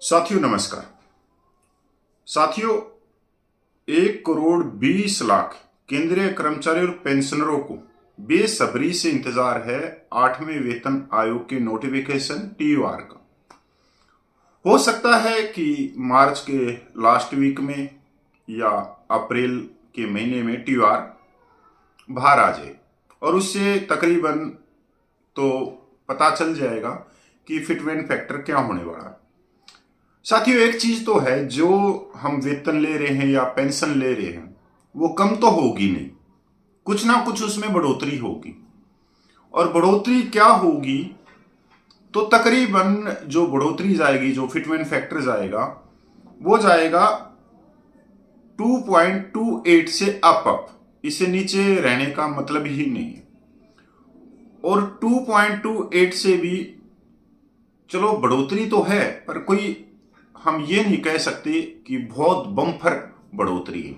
साथियों नमस्कार। साथियों 1,20,00,000 केंद्रीय कर्मचारी और पेंशनरों को बेसब्री से इंतजार है 8वें वेतन आयोग के नोटिफिकेशन TUR का। हो सकता है कि मार्च के लास्ट वीक में या अप्रैल के महीने में TUR बाहर आ जाए और उससे तकरीबन तो पता चल जाएगा कि फिटमेंट फैक्टर क्या होने वाला है। साथियों एक चीज तो है, जो हम वेतन ले रहे हैं या पेंशन ले रहे हैं वो कम तो होगी नहीं, कुछ ना कुछ उसमें बढ़ोतरी होगी। और बढ़ोतरी क्या होगी तो तकरीबन जो बढ़ोतरी जाएगी, जो फिटमेंट फैक्टर जाएगा वो जाएगा 2.28 से अप। इससे नीचे रहने का मतलब ही नहीं है। और 2.28 से भी चलो बढ़ोतरी तो है, पर कोई हम ये नहीं कह सकते कि बहुत बम्पर बढ़ोतरी है।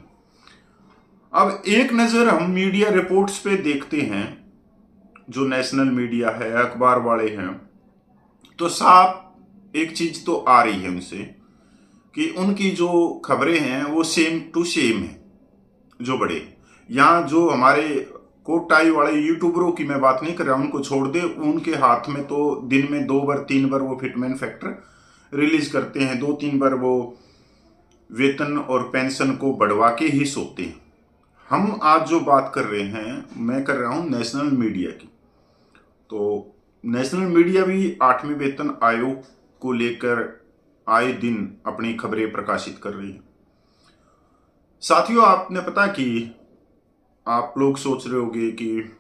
अब एक नजर हम मीडिया रिपोर्ट्स पे देखते हैं, जो नेशनल मीडिया है, अखबार वाले हैं, तो साफ एक चीज तो आ रही है उनसे कि उनकी जो खबरें हैं वो सेम टू सेम है। जो बड़े यहाँ जो हमारे कोट टाई वाले यूट्यूबरों की मैं बात नहीं कर रहा, उनको छोड़ दे, उनके हाथ में तो दिन में 2 बार 3 बार वो फिटमेंट फैक्टर रिलीज करते हैं, 2-3 बार वो वेतन और पेंशन को बढ़वा के ही सोते हैं। हम आज जो बात कर रहे हैं, मैं कर रहा हूं नेशनल मीडिया की। तो नेशनल मीडिया भी 8वें वेतन आयोग को लेकर आए दिन अपनी खबरें प्रकाशित कर रही है। साथियों आपने पता कि आप लोग सोच रहे होंगे कि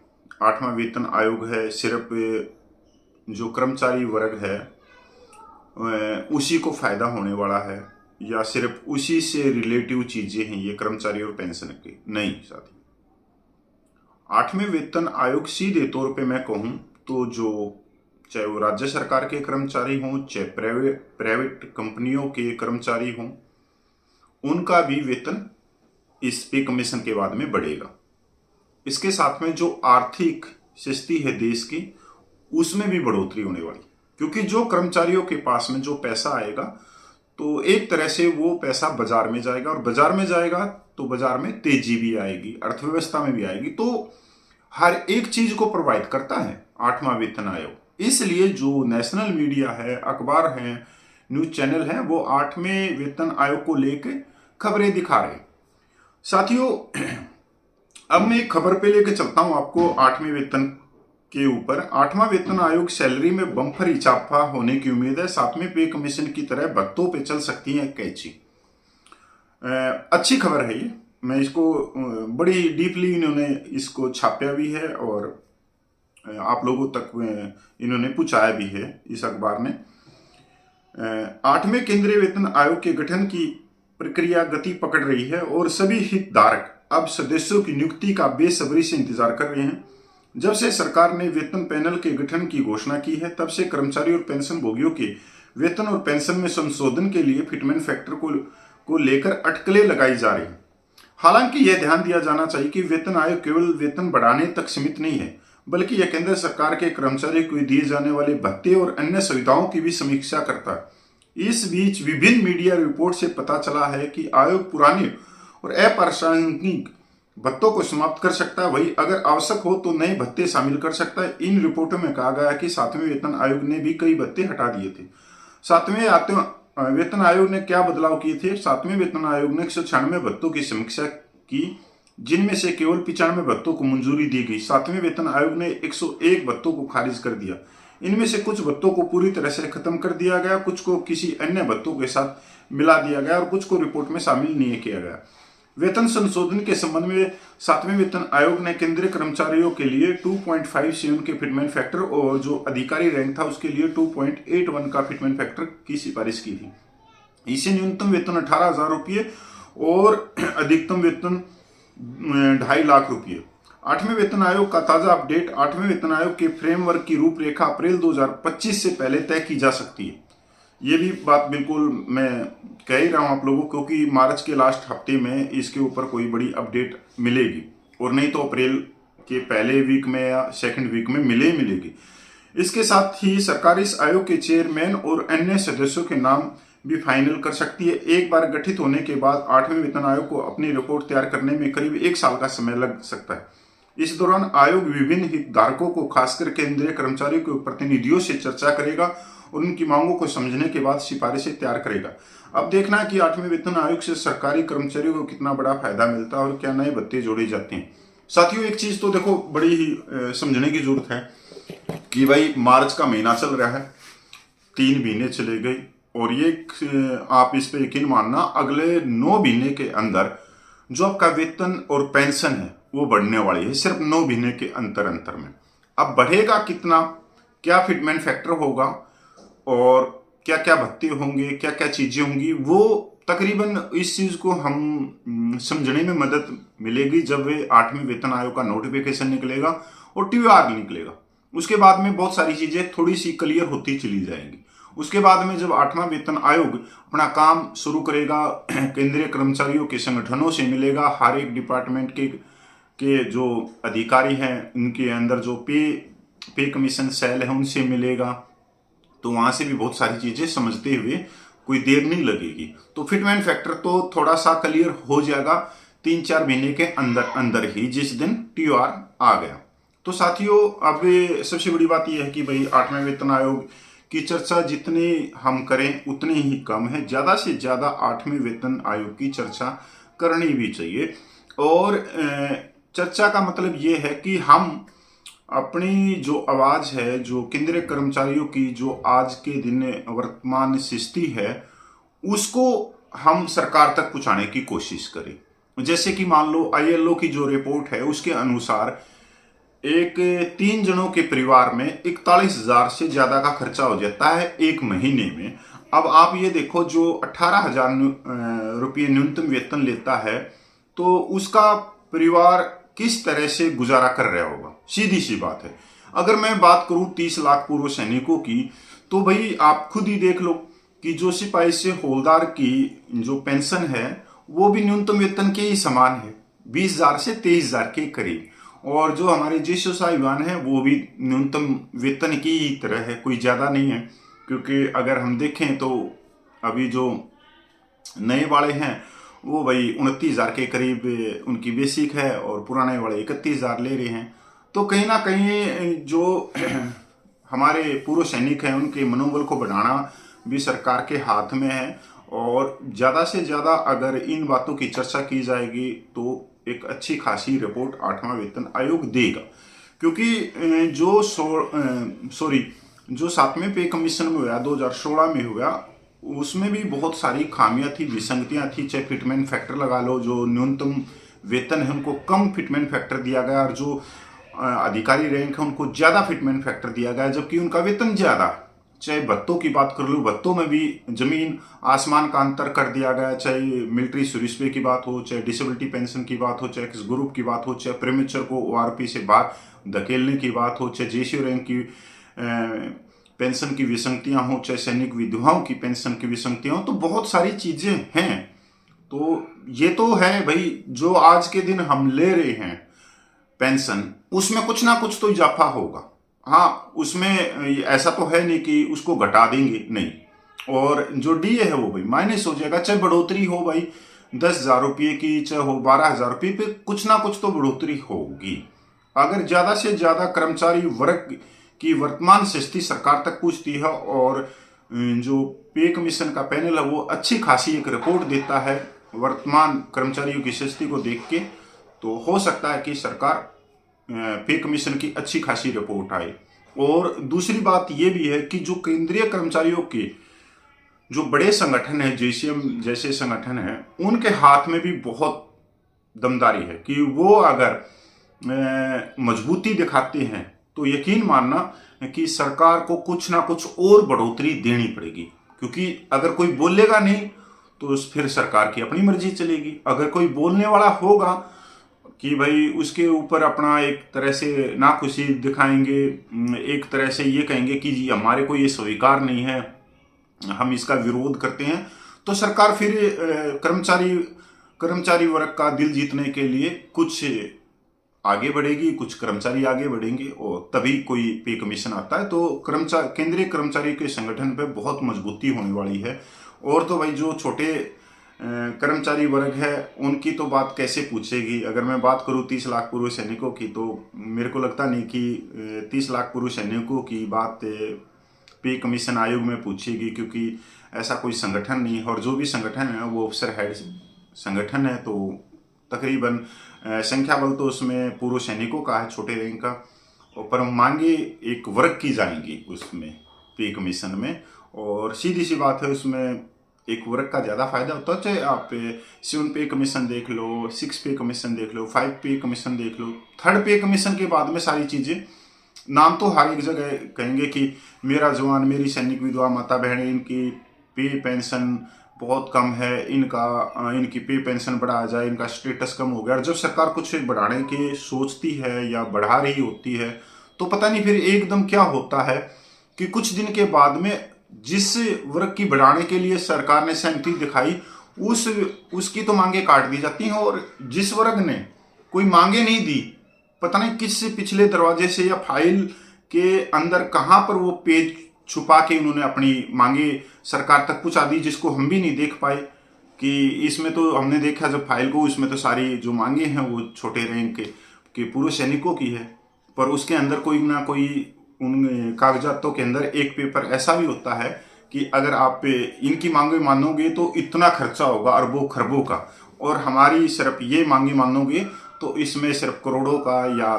8वां वेतन आयोग है, सिर्फ जो कर्मचारी वर्ग है उसी को फायदा होने वाला है, या सिर्फ उसी से रिलेटिव चीजें हैं ये कर्मचारी और पेंशन के। नहीं साथी, 8वें वेतन आयोग सीधे तौर पे मैं कहूं तो जो चाहे वो राज्य सरकार के कर्मचारी हों, चाहे प्राइवेट कंपनियों के कर्मचारी हों, उनका भी वेतन इस पे कमीशन के बाद में बढ़ेगा। इसके साथ में जो आर्थिक स्थिति है देश की, उसमें भी बढ़ोतरी होने वाली, क्योंकि जो कर्मचारियों के पास में जो पैसा आएगा तो एक तरह से वो पैसा बाजार में जाएगा, और बाजार में जाएगा तो बाजार में तेजी भी आएगी, अर्थव्यवस्था में भी आएगी। तो हर एक चीज को प्रोवाइड करता है 8वां वेतन आयोग। इसलिए जो नेशनल मीडिया है, अखबार है, न्यूज चैनल है, वो 8वें वेतन आयोग को लेकर खबरें दिखा रहे। साथियों अब मैं एक खबर पे लेके चलता हूं आपको 8वें वेतन के ऊपर। 8वां वेतन आयोग सैलरी में बम्पर इजाफा होने की उम्मीद है। 7वें पे कमीशन की तरह भत्तों पे चल सकती है कैची। अच्छी खबर है ये। मैं इसको बड़ी डीपली इन्होंने इसको छापा भी है और आप लोगों तक इन्होंने पहुंचाया भी है इस अखबार ने। 8वें केंद्रीय वेतन आयोग के गठन की प्रक्रिया गति पकड़ रही है और सभी हितधारक अब सदस्यों की नियुक्ति का बेसब्री से इंतजार कर रहे हैं। जब से सरकार ने वेतन पैनल के गठन की घोषणा की है, तब से कर्मचारी और पेंशन भोगियों के वेतन और पेंशन में संशोधन के लिए फिटमेंट फैक्टर को लेकर अटकलें लगाई जा रही हैं। हालांकि यह ध्यान दिया जाना चाहिए कि वेतन आयोग केवल वेतन बढ़ाने तक सीमित नहीं है, बल्कि यह केंद्र सरकार के कर्मचारी को दिए जाने वाले भत्ते और अन्य सुविधाओं की भी समीक्षा करता है। इस बीच विभिन्न मीडिया रिपोर्ट से पता चला है कि आयोग पुराने और अप्रासंगिक भत्तों को समाप्त कर सकता है, वही अगर आवश्यक हो तो नए भत्ते शामिल कर सकता है। इन रिपोर्टों में कहा गया कि 7वें वेतन आयोग ने भी कई भत्ते हटा दिए थे। 7वें वेतन आयोग ने क्या बदलाव किए थे? 7वें वेतन आयोग ने 196 भत्तों की समीक्षा की, जिनमें से केवल 95 भत्तों को मंजूरी दी गई। 7वें वेतन आयोग ने 101 भत्तों को खारिज कर दिया। इनमें से कुछ भत्तों को पूरी तरह से खत्म कर दिया गया, कुछ को किसी अन्य भत्तों के साथ मिला दिया गया और कुछ को रिपोर्ट में शामिल नहीं किया गया। वेतन संशोधन के संबंध में 7वें वेतन आयोग ने केंद्रीय कर्मचारियों के लिए 2.57 के फिटमेंट फैक्टर और जो अधिकारी रैंक था उसके लिए 2.81 का फिटमेंट फैक्टर की सिफारिश की थी। इसे न्यूनतम वेतन 18,000 रुपये और अधिकतम वेतन 2.5 लाख रुपये। 8वें वेतन आयोग का ताजा अपडेट। 8वें वेतन आयोग के फ्रेमवर्क की रूपरेखा अप्रैल 2025 से पहले तय की जा सकती है। ये भी बात बिल्कुल मैं कह ही रहा हूं आप लोगों को, क्योंकि मार्च के लास्ट हफ्ते में इसके ऊपर कोई बड़ी अपडेट मिलेगी, और नहीं तो अप्रैल के पहले वीक में या सेकंड वीक में मिलेगी। इसके साथ ही सरकार इस आयोग के चेयरमैन और अन्य सदस्यों के नाम भी फाइनल कर सकती है। एक बार गठित होने के बाद 8वें वेतन आयोग को अपनी रिपोर्ट तैयार करने में करीब 1 साल का समय लग सकता है। इस दौरान आयोग विभिन्न हितधारकों को, खासकर केंद्रीय कर्मचारियों के प्रतिनिधियों से चर्चा करेगा और उनकी मांगों को समझने के बाद सिफारिशें तैयार करेगा। अब देखना है कि 8वें वेतन आयोग से सरकारी कर्मचारियों को कितना बड़ा फायदा मिलता है और क्या नए भत्ते जोड़े जाते हैं। साथियों, एक चीज तो देखो बड़ी ही समझने की जरूरत है कि भाई मार्च का महीना चल रहा है, 3 महीने चले गए और ये आप इस पे यकीन मानना, अगले 9 महीने के अंदर जो आपका वेतन और पेंशन है वो बढ़ने वाली है, सिर्फ 9 महीने के अंतर में। अब बढ़ेगा कितना, क्या फिटमेंट फैक्टर होगा और क्या क्या भत्ते होंगे, क्या क्या चीजें होंगी, वो तकरीबन इस चीज को हम समझने में मदद मिलेगी जब 8वें वेतन आयोग का नोटिफिकेशन निकलेगा और टीआर निकलेगा। उसके बाद में बहुत सारी चीजें थोड़ी सी क्लियर होती चली जाएंगी। उसके बाद में जब 8वां वेतन आयोग अपना काम शुरू करेगा, केंद्रीय कर्मचारियों के संगठनों से मिलेगा, हर एक डिपार्टमेंट के जो अधिकारी हैं उनके अंदर जो पे कमीशन सेल है उनसे मिलेगा, तो वहां से भी बहुत सारी चीजें समझते हुए कोई देर नहीं लगेगी। तो फिटमेंट फैक्टर तो थोड़ा सा क्लियर हो जाएगा 3-4 महीने के अंदर ही, जिस दिन टीआर आ गया। तो साथियों, अब सबसे बड़ी बात यह है कि भाई 8वें वेतन आयोग की चर्चा जितनी हम करें उतनी ही कम है। ज्यादा से ज्यादा 8वें वेतन आयोग की चर्चा करनी भी चाहिए। और चर्चा का मतलब ये है कि हम अपनी जो आवाज है, जो केंद्रीय कर्मचारियों की जो आज के दिन वर्तमान स्थिति है, उसको हम सरकार तक पहुंचाने की कोशिश करें। जैसे कि मान लो आईएलओ की जो रिपोर्ट है उसके अनुसार एक 3 जनों के परिवार में 41,000 से ज्यादा का खर्चा हो जाता है एक महीने में। अब आप ये देखो, जो 18,000 रुपये न्यूनतम वेतन लेता है तो उसका परिवार किस तरह से गुजारा कर रहा होगा, सीधी सी बात है। अगर मैं बात करूं 30 लाख पूर्व सैनिकों की, तो भाई आप खुद ही देख लो कि जो सिपाही से हवलदार की जो पेंशन है वो भी न्यूनतम वेतन के ही समान है, 20,000 से 23,000 के करीब। और जो हमारे ज्येष्ठ साहिबान है वो भी न्यूनतम वेतन की ही तरह है, कोई ज्यादा नहीं है। क्योंकि अगर हम देखें तो अभी जो नए वाले हैं वो भाई 29,000 के करीब उनकी बेसिक है और पुराने वाले 31,000 ले रहे हैं। तो कहीं ना कहीं जो हमारे पूर्व सैनिक हैं उनके मनोबल को बढ़ाना भी सरकार के हाथ में है। और ज्यादा से ज्यादा अगर इन बातों की चर्चा की जाएगी तो एक अच्छी खासी रिपोर्ट 8वां वेतन आयोग देगा। क्योंकि जो 7वें पे कमीशन में हुआ 2016 में हुआ, उसमें भी बहुत सारी खामियां थी, विसंगतियां थी। चाहे फिटमेंट फैक्टर लगा लो, जो न्यूनतम वेतन है उनको कम फिटमेंट फैक्टर दिया गया और जो अधिकारी रैंक है उनको ज्यादा फिटमेंट फैक्टर दिया गया, जबकि उनका वेतन ज्यादा। चाहे भत्तों की बात कर लो, भत्तों में भी जमीन आसमान का अंतर कर दिया गया। चाहे मिलिट्री सर्विस पे की बात हो, चाहे डिसेबिलिटी पेंशन की बात हो, चाहे किस ग्रुप की बात हो, चाहे प्रेमेचर को ओआरपी से बाहर धकेलने की बात हो, चाहे जेसीओ रैंक की पेंशन की विसंगतियां हो, चाहे सैनिक विधवाओं की पेंशन की विसंगतियां हो, तो बहुत सारी चीजें हैं। तो ये तो है भाई, जो आज के दिन हम ले रहे हैं पेंशन, उसमें कुछ ना कुछ तो इजाफा होगा। हाँ, उसमें ऐसा तो है नहीं कि उसको घटा देंगे, नहीं। और जो डीए है वो भाई माइनस हो जाएगा। चाहे बढ़ोतरी हो भाई 10,000 रुपये की, चाहे हो 12,000 रुपये पे, कुछ ना कुछ तो बढ़ोतरी होगी। अगर ज्यादा से ज्यादा कर्मचारी वर्ग की वर्तमान स्थिति सरकार तक पूछती है और जो पे कमीशन का पैनल है वो अच्छी खासी एक रिपोर्ट देता है वर्तमान कर्मचारियों की स्थिति को देख के, तो हो सकता है कि सरकार पे कमीशन की अच्छी खासी रिपोर्ट आए। और दूसरी बात यह भी है कि जो केंद्रीय कर्मचारियों के जो बड़े संगठन है, जेसीएम जैसे संगठन है, उनके हाथ में भी बहुत दमदारी है कि वो अगर मजबूती दिखाते हैं तो यकीन मानना कि सरकार को कुछ ना कुछ और बढ़ोतरी देनी पड़ेगी। क्योंकि अगर कोई बोलेगा नहीं तो फिर सरकार की अपनी मर्जी चलेगी। अगर कोई बोलने वाला होगा कि भाई उसके ऊपर अपना एक तरह से नाखुशी दिखाएंगे, एक तरह से ये कहेंगे कि जी हमारे को ये स्वीकार नहीं है, हम इसका विरोध करते हैं, तो सरकार फिर कर्मचारी वर्ग का दिल जीतने के लिए कुछ आगे बढ़ेगी, कुछ कर्मचारी आगे बढ़ेंगे और तभी कोई पे कमीशन आता है। तो केंद्रीय कर्मचारी के संगठन पे बहुत मजबूती होने वाली है और तो भाई जो छोटे कर्मचारी वर्ग है उनकी तो बात कैसे पूछेगी। अगर मैं बात करूं 30 लाख पूर्व सैनिकों की, तो मेरे को लगता नहीं कि 30 लाख पूर्व सैनिकों की बात पे कमीशन आयोग में पूछेगी, क्योंकि ऐसा कोई संगठन नहीं है। और जो भी संगठन है वो ऑफिसर हेड संगठन है, तो तकरीबन संख्या बल तो उसमें पूर्व सैनिकों का है, छोटे रैंक का। पर मांगे एक वर्ग की जाएंगी उसमें पे कमीशन में, और सीधी सी बात है उसमें एक वर्ग का ज़्यादा फायदा होता है। चाहे आप 7 पे कमीशन देख लो, 6 पे कमीशन देख लो, 5 पे कमीशन देख लो, 3rd पे कमीशन के बाद में सारी चीज़ें नाम तो हर एक जगह कहेंगे कि मेरा जवान, मेरी सैनिक विधवा माता बहनें, इनकी पे पेंशन बहुत कम है, इनकी पे पेंशन बढ़ाया जाए, इनका स्टेटस कम हो गया। और जब सरकार कुछ बढ़ाने की सोचती है या बढ़ा रही होती है, तो पता नहीं फिर एकदम क्या होता है कि कुछ दिन के बाद में जिस वर्ग की बढ़ाने के लिए सरकार ने सहमति दिखाई, उसकी तो मांगे काट दी जाती हैं। और जिस वर्ग ने कोई मांगे नहीं दी, पता नहीं किस पिछले दरवाजे से या फाइल के अंदर कहां पर वो पेज छुपा के उन्होंने अपनी मांगे सरकार तक पहुंचा दी, जिसको हम भी नहीं देख पाए। कि इसमें तो हमने देखा जब फाइल को, उसमें तो सारी जो मांगे हैं वो छोटे रैंक के पूर्व सैनिकों की है, पर उसके अंदर कोई ना कोई उन कागजातों के अंदर एक पेपर ऐसा भी होता है कि अगर आप इनकी मांगे मानोगे तो इतना खर्चा होगा अरबों खरबों का, और हमारी सिर्फ ये मांगे मानोगे तो इसमें सिर्फ करोड़ों का या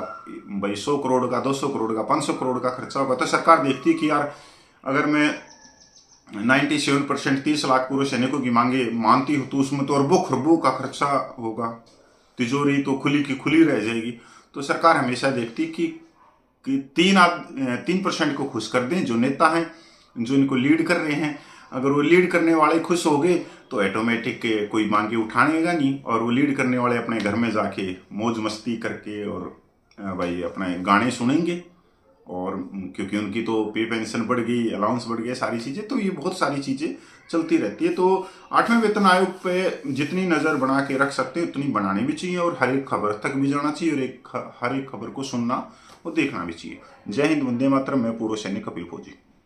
भाई 100 करोड़ का, 200 करोड़ का, 500 करोड़ का खर्चा होगा। तो सरकार देखती है कि यार अगर मैं 97% 30 लाख पूर्व सैनिकों की मांगे मानती हूँ तो उसमें तो अरबों खरबों का खर्चा होगा, तिजोरी तो खुली की खुली रह जाएगी। तो सरकार हमेशा देखती कि 3% को खुश कर दें, जो नेता हैं, जो इनको लीड कर रहे हैं। अगर वो लीड करने वाले खुश हो गए तो ऑटोमेटिक कोई मांगे उठानेगा नहीं, और वो लीड करने वाले अपने घर में जाके मौज मस्ती करके और भाई अपने गाने सुनेंगे, और क्योंकि उनकी तो पे पेंशन बढ़ गई, अलाउंस बढ़ गया, सारी चीज़ें, तो ये बहुत सारी चीज़ें चलती रहती है। तो 8वें वेतन आयोग पे जितनी नज़र बना के रख सकते हैं उतनी बनानी भी चाहिए, और हर एक खबर तक भी जाना चाहिए, और हर एक खबर को सुनना और देखना भी चाहिए। जय हिंद, वंदे मातरम। मैं पूर्व सैनिक कपिल फौजी।